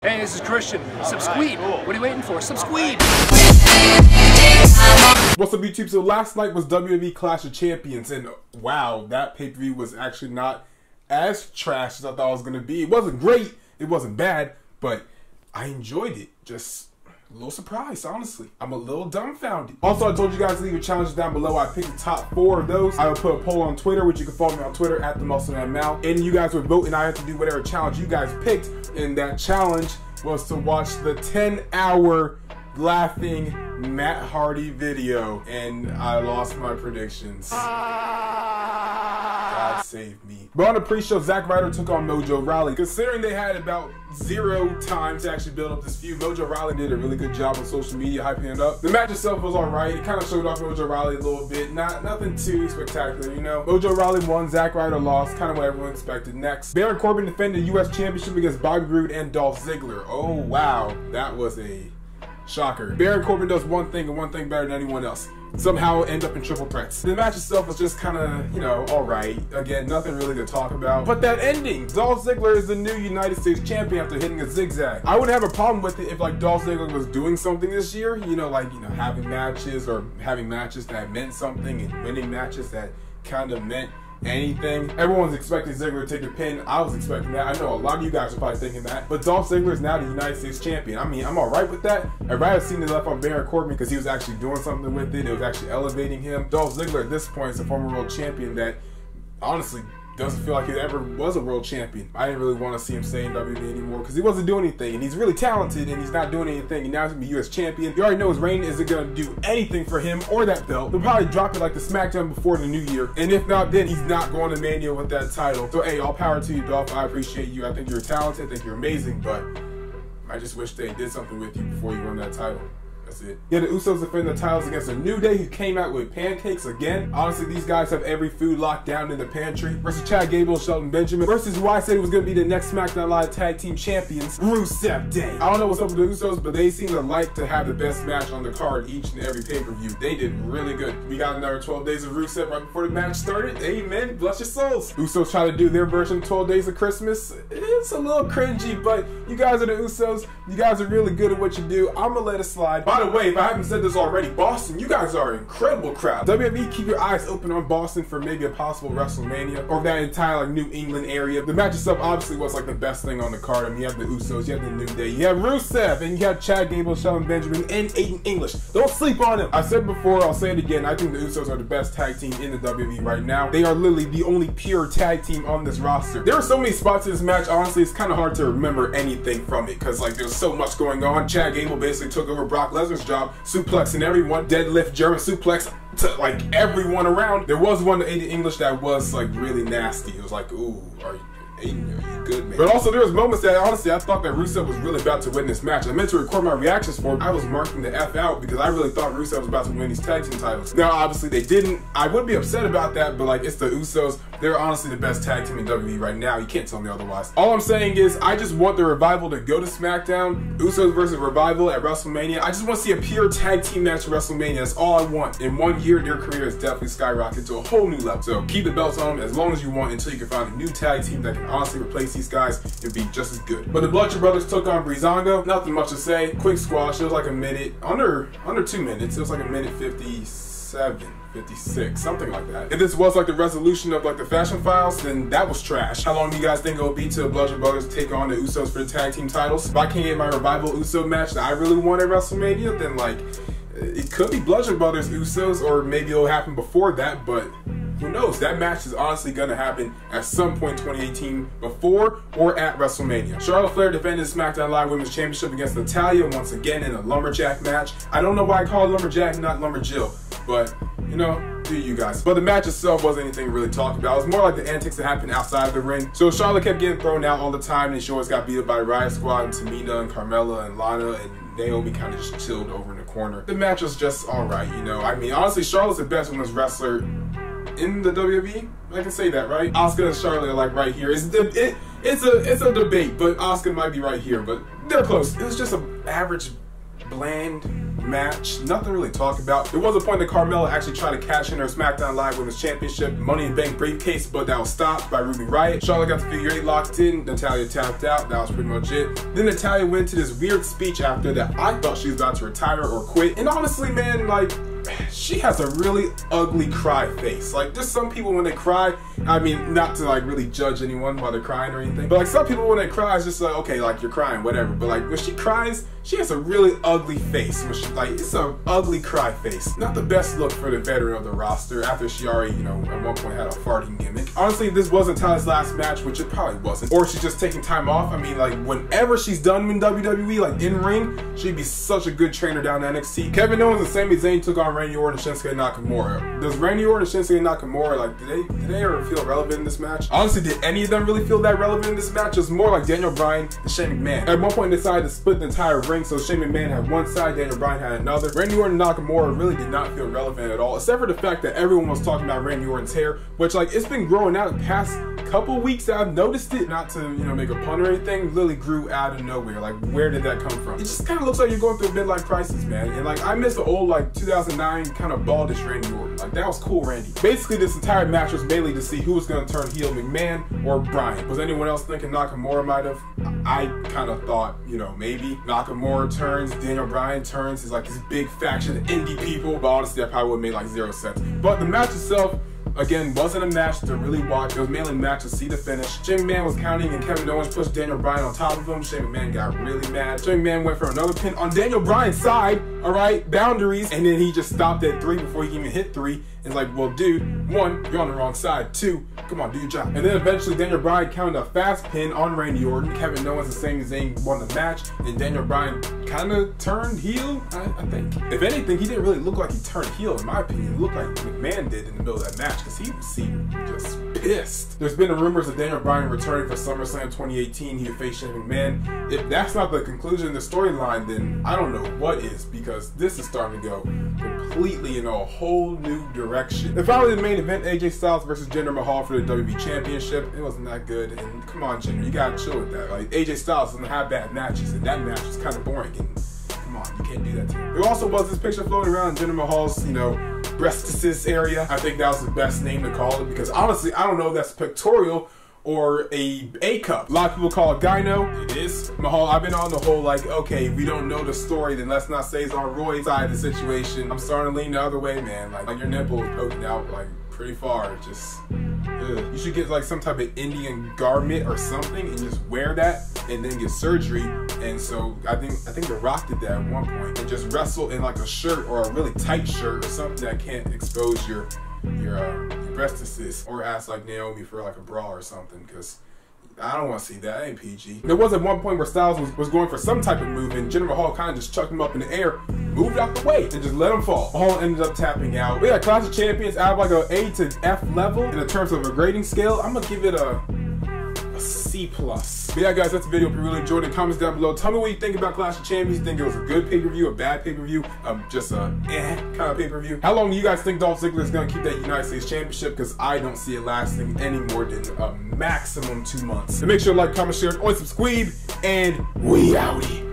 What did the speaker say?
Hey, this is Christian. Subsqueeb. What are you waiting for? Subsqueeb. What's up, YouTube? So last night was WWE Clash of Champions, and wow, that pay-per-view was actually not as trash as I thought it was going to be. It wasn't great, it wasn't bad, but I enjoyed it. Just a little surprised, honestly. I'm a little dumbfounded. Also, I told you guys to leave your challenges down below. I picked the top 4 of those. I will put a poll on Twitter, which you can follow me on Twitter at @TheMuscleManMal. And you guys would vote, and I have to do whatever challenge you guys picked. And that challenge was to watch the 10-hour laughing Matt Hardy video, and I lost my predictions. God save me. But on the pre-show, Zack Ryder took on Mojo Rawley. Considering they had about 0 time to actually build up this feud, Mojo Rawley did a really good job on social media hyping it up. The match itself was alright. It kind of showed off Mojo Rawley a little bit. Nothing too spectacular, you know. Mojo Rawley won, Zack Ryder lost, kind of what everyone expected. Next, Baron Corbin defended the US Championship against Bobby Roode and Dolph Ziggler. Oh wow, that was a shocker. Baron Corbin does one thing and one thing better than anyone else. Somehow end up in triple threats. The match itself was just kind of, you know, alright. Again, nothing really to talk about. But that ending, Dolph Ziggler is the new United States champion after hitting a zigzag. I wouldn't have a problem with it if like Dolph Ziggler was doing something this year, you know, like, you know, having matches or having matches that meant something and winning matches that kind of meant anything. Everyone's expecting Ziggler to take the pin. I was expecting that. I know a lot of you guys are probably thinking that. But Dolph Ziggler is now the United States champion. I mean, I'm alright with that. I'd rather seen it left on Baron Corbin because he was actually doing something with it. It was actually elevating him. Dolph Ziggler at this point is a former world champion that honestly doesn't feel like he ever was a world champion. I didn't really want to see him stay in WWE anymore because he wasn't doing anything, and he's really talented and he's not doing anything, and now he's gonna be US champion. You already know his reign isn't gonna do anything for him or that belt. He'll probably drop it like the SmackDown before the new year, and if not, then he's not going to Mania with that title. So hey, all power to you, Dolph. I appreciate you. I think you're talented. I think you're amazing, but I just wish they did something with you before you won that title. That's it. Yeah, the Usos defend the titles against a New Day who came out with pancakes again. Honestly, these guys have every food locked down in the pantry. Versus Chad Gable, Shelton Benjamin. Versus who I said was going to be the next SmackDown Live Tag Team Champions, Rusev Day. I don't know what's up with the Usos, but they seem to like to have the best match on the card each and every pay-per-view. They did really good. We got another 12 days of Rusev right before the match started. Amen. Bless your souls. Usos try to do their version of 12 Days of Christmas. It's a little cringy, but you guys are the Usos. You guys are really good at what you do. I'm going to let it slide. By the way, if I haven't said this already, Boston, you guys are an incredible crowd. WWE, keep your eyes open on Boston for maybe a possible WrestleMania or that entire like New England area. The match itself obviously was like the best thing on the card. I mean, you have the Usos, you have the New Day, you have Rusev, and you have Chad Gable, Shelton Benjamin, and Aiden English. Don't sleep on him. I said before, I'll say it again. I think the Usos are the best tag team in the WWE right now. They are literally the only pure tag team on this roster. There are so many spots in this match, honestly, it's kind of hard to remember anything from it because like there's so much going on. Chad Gable basically took over Brock Lesnar's job, suplexing everyone, deadlift, German suplex to like everyone around. There was one to Aiden English that was like really nasty. It was like, ooh, are you good, man? But also there was moments that honestly I thought that Rusev was really about to win this match. I meant to record my reactions for it. I was marking the F out because I really thought Rusev was about to win these tag team titles. Now obviously they didn't. I would be upset about that, but like it's the Usos. They're honestly the best tag team in WWE right now. You can't tell me otherwise. All I'm saying is I just want the Revival to go to SmackDown. Usos versus Revival at WrestleMania. I just want to see a pure tag team match at WrestleMania. That's all I want. In 1 year, their career has definitely skyrocketed to a whole new level. So keep the belts on them as long as you want until you can find a new tag team that can honestly replace these guys and be just as good. But the Bludgeon Brothers took on Breezango. Nothing much to say. Quick squash. It was like a minute, under 2 minutes. It was like a minute 57. 56, something like that. If this was like the resolution of like the Fashion Files, then that was trash. How long do you guys think it will be till the Bludgeon Brothers take on the Usos for the tag team titles? If I can't get my Revival Uso match that I really want at WrestleMania, then like it could be Bludgeon Brothers Usos, or maybe it'll happen before that, but who knows? That match is honestly going to happen at some point in 2018, before or at WrestleMania. Charlotte Flair defended SmackDown Live Women's Championship against Natalya once again in a lumberjack match. I don't know why I call it lumberjack, not lumberjill, but you know, do you guys. But the match itself wasn't anything really talked about. It was more like the antics that happened outside of the ring. So Charlotte kept getting thrown out all the time, and she always got beat up by Riot Squad and Tamina and Carmella and Lana, and Naomi kind of just chilled over in the corner. The match was just alright, you know. I mean, honestly, Charlotte's the best women's wrestler in the WWE. I can say that, right? Asuka and Charlotte are like right here. It's a debate, but Asuka might be right here, but they're close. It was just an average, bland match. Nothing really to talk about. There was a point that Carmella actually tried to cash in her SmackDown Live Women's Championship Money in the Bank briefcase, but that was stopped by Ruby Riott. Charlotte got the figure 8 locked in. Natalya tapped out. That was pretty much it. Then Natalya went to this weird speech after that. I thought she was about to retire or quit. And honestly, man, like, she has a really ugly cry face. Like, there's some people when they cry, I mean, not to like really judge anyone while they're crying or anything, but like some people when they cry, it's just like, okay, like you're crying, whatever. But like when she cries, she has a really ugly face. When she, like, it's an ugly cry face. Not the best look for the veteran of the roster after she already, you know, at one point had a farting gimmick. Honestly, this wasn't Natalya's last match, which it probably wasn't. Or she's just taking time off. I mean, like, whenever she's done in WWE, like in ring, she'd be such a good trainer down in NXT. Kevin Owens and Sami Zayn took on Randy Orton and Shinsuke Nakamura. Does Randy Orton and Shinsuke Nakamura, like, did they ever feel relevant in this match? Honestly, did any of them really feel that relevant in this match? It was more like Daniel Bryan and Shane McMahon. At one point, they decided to split the entire ring, so Shane McMahon had one side, Daniel Bryan had another. Randy Orton and Nakamura really did not feel relevant at all, except for the fact that everyone was talking about Randy Orton's hair, which, like, it's been growing out the past couple weeks. I've noticed it, not to, you know, make a pun or anything, literally grew out of nowhere. Like, where did that come from? It just kind of looks like you're going through a midlife crisis, man. And like, I miss the old, like, 2009 kind of baldish Randy Orton. Like, that was cool Randy. Basically, this entire match was mainly to see who was going to turn heel, McMahon or Bryan. Was anyone else thinking Nakamura might have? I kind of thought, you know, maybe Nakamura turns, Daniel Bryan turns. It's like this big faction of indie people. But honestly, that probably would have made like 0 sense. But the match itself, again, wasn't a match to really watch. It was mainly a match to see the finish. Shane McMahon was counting and Kevin Owens pushed Daniel Bryan on top of him. Shane McMahon got really mad. Shane McMahon went for another pin on Daniel Bryan's side. All right, boundaries. And then he just stopped at 3 before he even hit 3. It's like, well, dude, 1, you're on the wrong side. 2, come on, do your job. And then eventually Daniel Bryan counted a fast pin on Randy Orton. Kevin Owens and Sami Zayn won the match. And Daniel Bryan kind of turned heel, I think. If anything, he didn't really look like he turned heel, in my opinion. It looked like McMahon did in the middle of that match, because he seemed just pissed. There's been rumors of Daniel Bryan returning for SummerSlam 2018. He would face Shane McMahon. If that's not the conclusion of the storyline, then I don't know what is, because this is starting to go completely in a whole new direction. And finally, the main event, AJ Styles versus Jinder Mahal for the WWE Championship. It wasn't that good, and come on, Jinder, you gotta chill with that. Like, AJ Styles doesn't have bad matches, and that match was kind of boring, and come on, you can't do that to him. There also was this picture floating around Jinder Mahal's, you know, breastises area. I think that was the best name to call it, because honestly, I don't know if that's pictorial or a cup. A lot of people call it gyno. It is. Mahal, I've been on the whole, like, okay, we don't know the story, then let's not say it's on Roy's side of the situation. I'm starting to lean the other way, man. Like your nipple is poking out, like, pretty far. Just, ugh. You should get, like, some type of Indian garment or something and just wear that and then get surgery. And so I think The Rock did that at one point, and just wrestle in, like, a shirt or a really tight shirt or something that can't expose your breastises, or ask like Naomi for like a bra or something, because I don't want to see that. It ain't PG. There was at one point where Styles was going for some type of move, and Jinder Mahal kind of just chucked him up in the air, moved out the way, and just let him fall. Mahal ended up tapping out. We got Clash of Champions out of like a A to F level in terms of a grading scale. I'm gonna give it a C+. But yeah, guys, that's the video. If you really enjoyed it, comments down below. Tell me what you think about Clash of Champions. You think it was a good pay-per-view, a bad pay-per-view, just a kind of pay-per-view? How long do you guys think Dolph Ziggler is going to keep that United States Championship? Because I don't see it lasting any more than a maximum 2 months. And make sure to like, comment, share, and subscribe, and we outie.